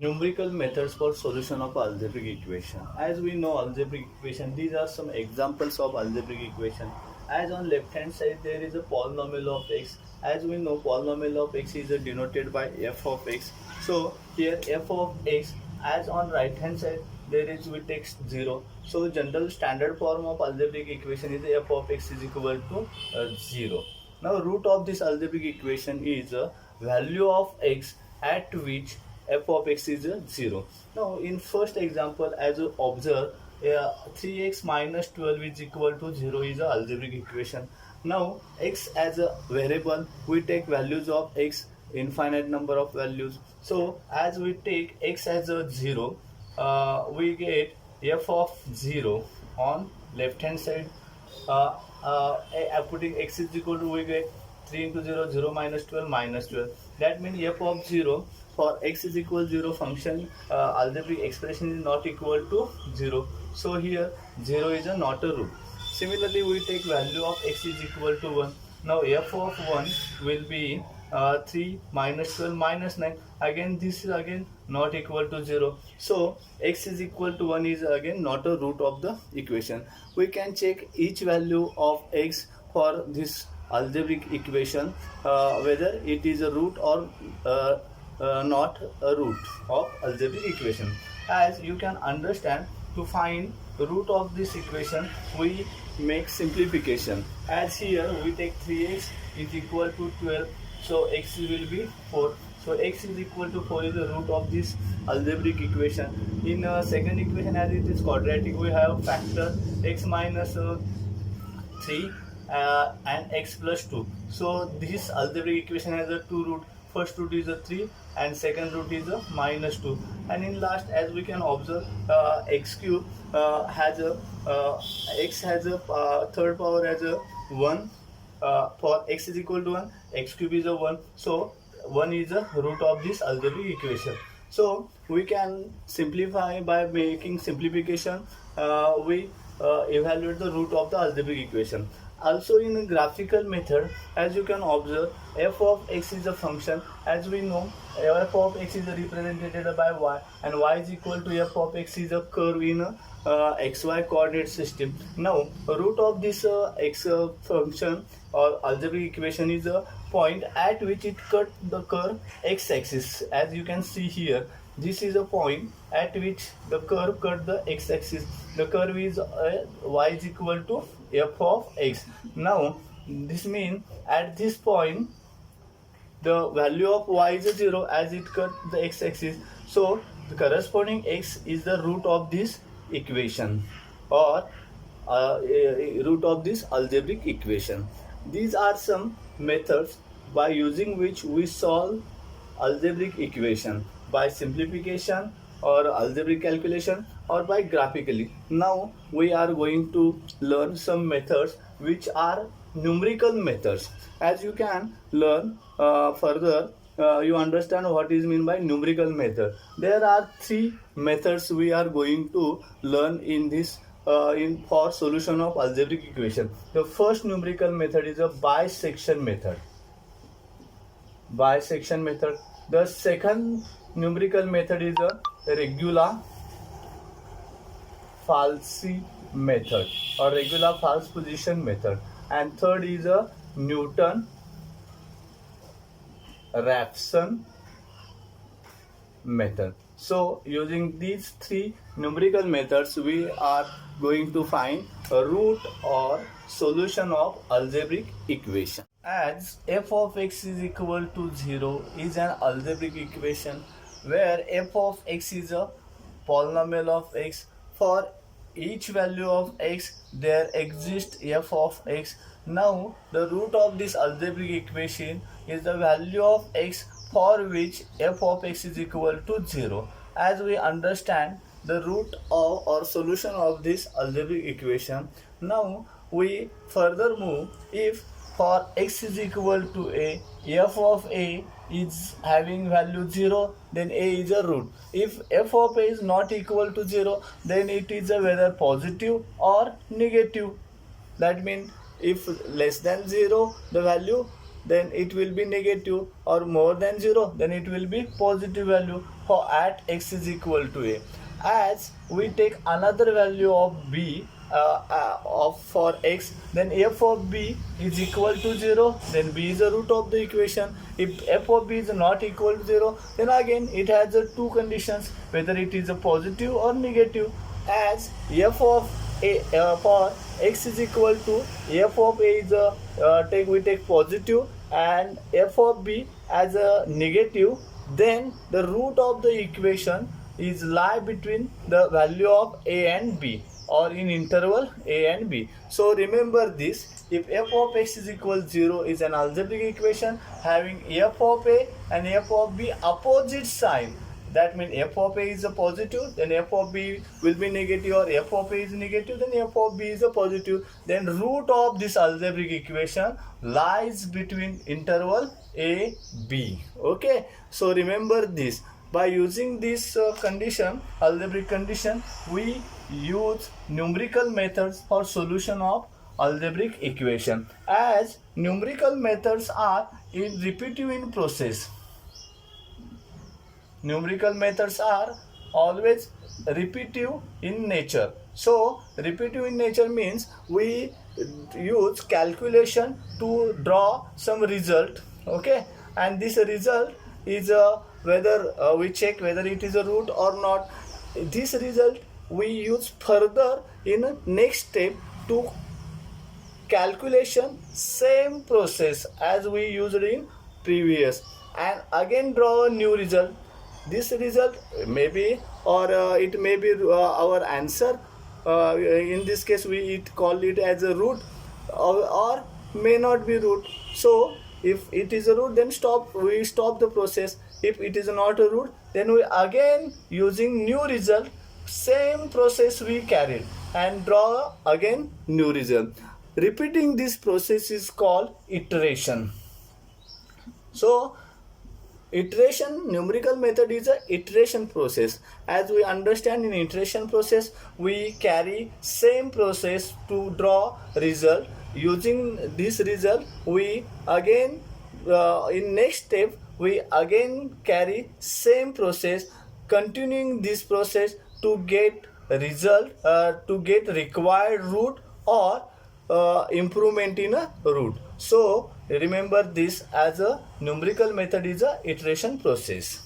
Numerical methods for solution of algebraic equation. As we know algebraic equation, these are some examples of algebraic equation. As on left hand side there is a polynomial of x. As we know polynomial of x is denoted by f of x. So here f of x, as on right hand side there is we take 0. So general standard form of algebraic equation is f of x is equal to 0. Now root of this algebraic equation is value of x at which f of x is 0. Now in first example, as you observe, 3x minus 12 is equal to 0 is a algebraic equation. Now x as a variable, we take values of x, infinite number of values. So as we take x as a 0, we get f of 0 on left hand side. Putting x is equal to, we get 3 into 0, 0 minus 12 minus 12. That means f of 0 for x is equal to 0 function algebraic expression is not equal to 0. So here 0 is not a root. Similarly, we take value of x is equal to 1. Now f of 1 will be 3 minus 12 minus 9. Again this is again not equal to 0. So x is equal to 1 is again not a root of the equation. We can check each value of x for this algebraic equation whether it is a root or not a root of algebraic equation. As you can understand, to find the root of this equation we make simplification. As here we take 3x is equal to 12, so x will be 4. So x is equal to 4 is the root of this algebraic equation. In second equation, as it is quadratic, we have factor x minus 3 and x plus 2. So this algebraic equation has a two root. First root is a 3 and second root is a minus 2. And in last, as we can observe, x cube has a x has a third power as a 1. For x is equal to 1, x cube is a 1. So 1 is a root of this algebraic equation. So we can simplify by making simplification. We evaluate the root of the algebraic equation. Also in a graphical method, as you can observe, f of x is a function. As we know, f of x is represented by y, and y is equal to f of x is a curve in a xy coordinate system. Now root of this x function or algebraic equation is a point at which it cut the curve x-axis. As you can see here, this is a point at which the curve cut the x-axis. The curve is y is equal to f of x. Now this means at this point the value of y is 0 as it cut the x-axis. So the corresponding x is the root of this equation or root of this algebraic equation. These are some methods by using which we solve algebraic equation, by simplification or algebraic calculation or by graphically. Now we are going to learn some methods which are numerical methods. As you can learn further, you understand what is mean by numerical method. There are three methods we are going to learn in this for solution of algebraic equation. The first numerical method is a bisection method. Bisection method. The second numerical method is a regular falsi method or regular false position method, and third is a Newton-Raphson method. So using these three numerical methods we are going to find a root or solution of algebraic equation. As f of x is equal to 0 is an algebraic equation where f of x is a polynomial of x. For each value of x there exists f of x. Now the root of this algebraic equation is the value of x for which f of x is equal to 0. As we understand the root of or solution of this algebraic equation, now we further move. If for x is equal to a, f of a is having value 0, then a is a root. If f of a is not equal to 0, then it is a whether positive or negative. That means if less than 0, the value then it will be negative, or more than 0, then it will be positive value for at x is equal to a. As we take another value of b of for x, then f of b is equal to 0, then b is the root of the equation. If f of b is not equal to 0, then again it has two conditions, whether it is a positive or negative. As f of a for x is equal to f of a is a we take positive and f of b as a negative, then the root of the equation is lie between the value of a and b, or in interval a and b. So remember this, if f of x is equal to 0 is an algebraic equation having f of a and f of b opposite sign. That means f of a is a positive, then f of b will be negative, or f of a is negative, then f of b is a positive. Then root of this algebraic equation lies between interval a, b. Okay, so remember this. By using this condition, algebraic condition, we use numerical methods for solution of algebraic equation. As numerical methods are repetitive in process. Numerical methods are always repetitive in nature. So repetitive in nature means we use calculation to draw some result. Okay, and this result is whether we check whether it is a root or not. This result we use further in next step to calculation, same process as we used in previous, and again draw a new result. This result may be, or it may be our answer. In this case we call it as a root, or may not be root. So if it is a root, then we stop the process. If it is not a root, then we again using new result, same process we carried, and draw again new result. Repeating this process is called iteration. So iteration, numerical method is a iteration process. As we understand, in iteration process we carry same process to draw result. Using this result we again in next step we again carry same process, continuing this process to get result, to get required root or improvement in a root. So remember this, as a numerical method is a iteration process.